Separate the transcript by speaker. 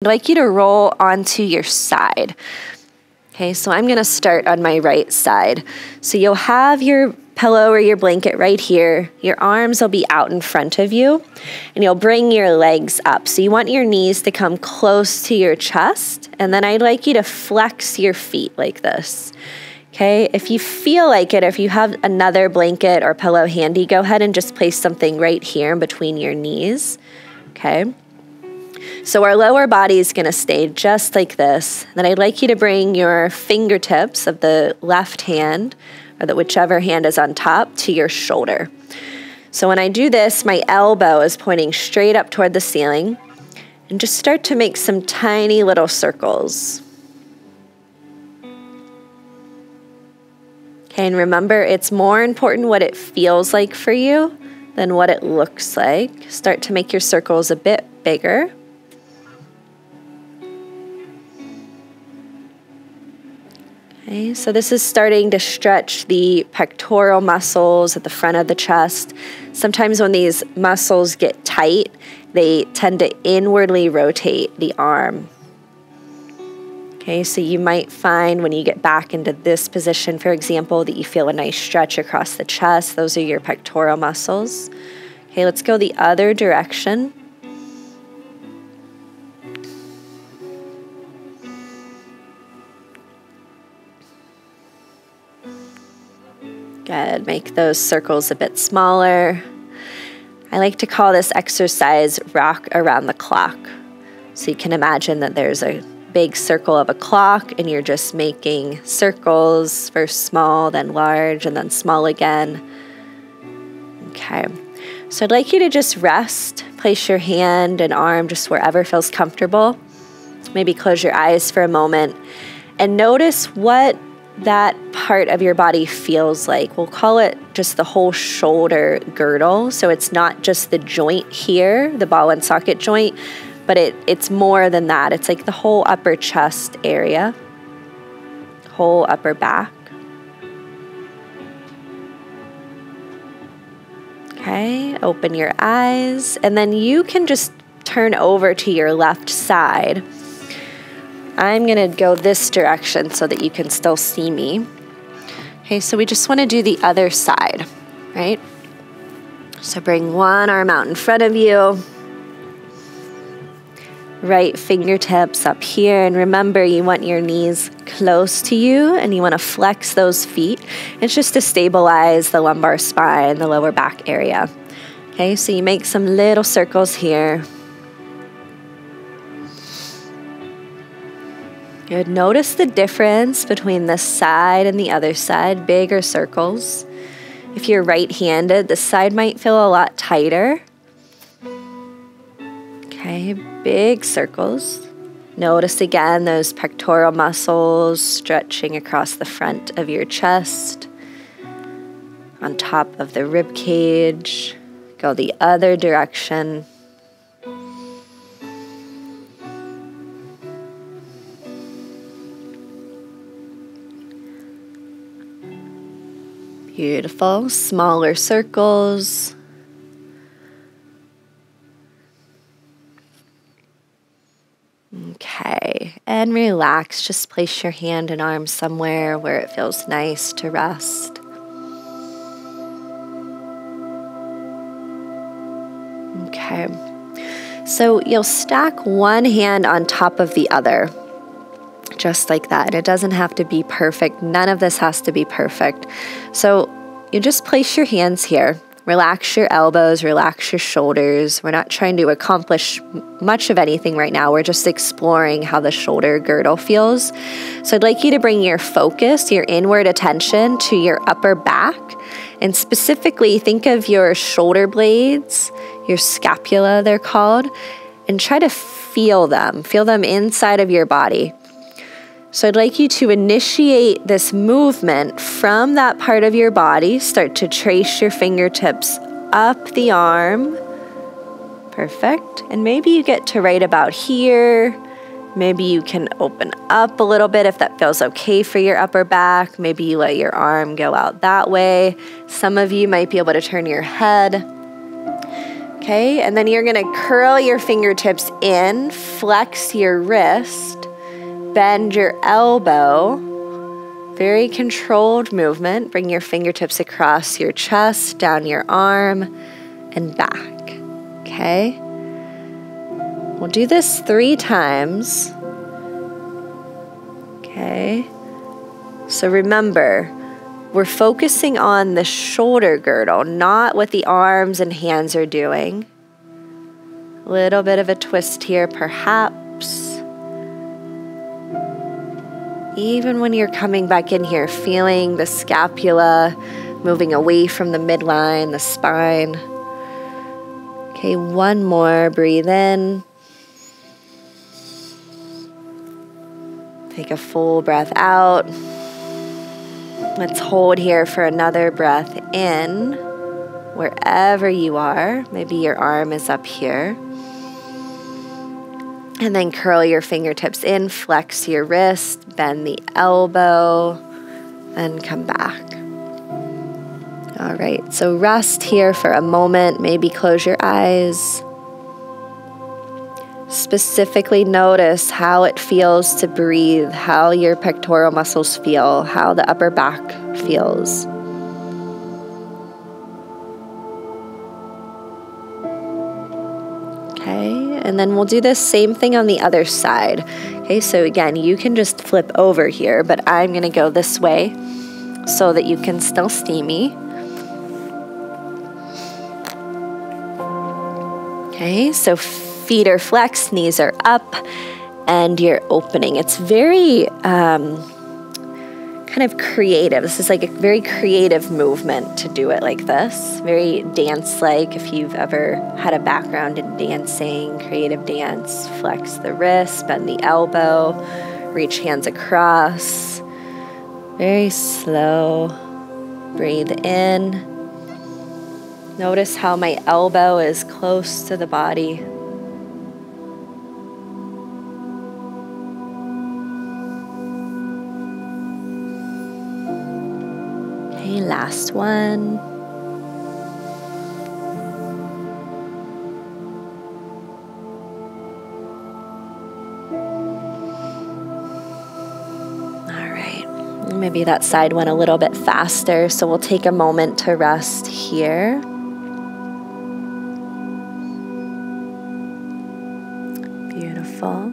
Speaker 1: I'd like you to roll onto your side. Okay, so I'm gonna start on my right side. So you'll have your pillow or your blanket right here. Your arms will be out in front of you, and you'll bring your legs up. So you want your knees to come close to your chest, and then I'd like you to flex your feet like this. Okay, if you feel like it, if you have another blanket or pillow handy, go ahead and just place something right here in between your knees. Okay. So our lower body is going to stay just like this. Then I'd like you to bring your fingertips of the left hand, or whichever hand is on top, to your shoulder. So when I do this, my elbow is pointing straight up toward the ceiling, and just start to make some tiny little circles. Okay, and remember, it's more important what it feels like for you than what it looks like. Start to make your circles a bit bigger. Okay, so this is starting to stretch the pectoral muscles at the front of the chest. Sometimes when these muscles get tight, they tend to inwardly rotate the arm. Okay, so you might find when you get back into this position, for example, that you feel a nice stretch across the chest. Those are your pectoral muscles. Okay, let's go the other direction. Good. Make those circles a bit smaller. I like to call this exercise rock around the clock. So you can imagine that there's a big circle of a clock and you're just making circles, first small, then large, and then small again. Okay. So I'd like you to just rest. Place your hand and arm just wherever feels comfortable. Maybe close your eyes for a moment and notice what that part of your body feels like. We'll call it just the whole shoulder girdle. So it's not just the joint here, the ball and socket joint, but it's more than that. It's like the whole upper chest area, whole upper back. Okay, open your eyes, and then you can just turn over to your left side. I'm going to go this direction so that you can still see me. Okay, so we just want to do the other side, right? So bring one arm out in front of you. Right fingertips up here. And remember, you want your knees close to you and you want to flex those feet. It's just to stabilize the lumbar spine, the lower back area. Okay, so you make some little circles here. Good. Notice the difference between this side and the other side, bigger circles. If you're right-handed, this side might feel a lot tighter. Okay, big circles. Notice again those pectoral muscles stretching across the front of your chest, on top of the rib cage. Go the other direction. Beautiful. Smaller circles. Okay, and relax. Just place your hand and arm somewhere where it feels nice to rest. Okay, so you'll stack one hand on top of the other. Just like that. It doesn't have to be perfect. None of this has to be perfect. So you just place your hands here. Relax your elbows, relax your shoulders. We're not trying to accomplish much of anything right now. We're just exploring how the shoulder girdle feels. So I'd like you to bring your focus, your inward attention to your upper back. And specifically, think of your shoulder blades, your scapula, they're called, and try to feel them. Feel them inside of your body. So I'd like you to initiate this movement from that part of your body. Start to trace your fingertips up the arm. Perfect. And maybe you get to right about here. Maybe you can open up a little bit if that feels okay for your upper back. Maybe you let your arm go out that way. Some of you might be able to turn your head. Okay, and then you're gonna curl your fingertips in, flex your wrist, bend your elbow. Very controlled movement. Bring your fingertips across your chest, down your arm, and back. Okay? We'll do this 3 times. Okay? So remember, we're focusing on the shoulder girdle, not what the arms and hands are doing. A little bit of a twist here, perhaps. Even when you're coming back in here, feeling the scapula moving away from the midline, the spine. Okay, one more. Breathe in. Take a full breath out. Let's hold here for another breath in, wherever you are. Maybe your arm is up here. And then curl your fingertips in, flex your wrist, bend the elbow, and come back. All right, so rest here for a moment. Maybe close your eyes. Specifically notice how it feels to breathe, how your pectoral muscles feel, how the upper back feels. Okay, and then we'll do this same thing on the other side. Okay, so again, you can just flip over here, but I'm gonna go this way so that you can still see me. Okay, so feet are flexed, knees are up, and you're opening. It's very kind of creative. This is like a very creative movement to do it like this. Very dance-like. If you've ever had a background in dancing, creative dance, flex the wrist, bend the elbow, reach hands across. Very slow. Breathe in. Notice how my elbow is close to the body. Okay, last one. All right, maybe that side went a little bit faster, so we'll take a moment to rest here. Beautiful.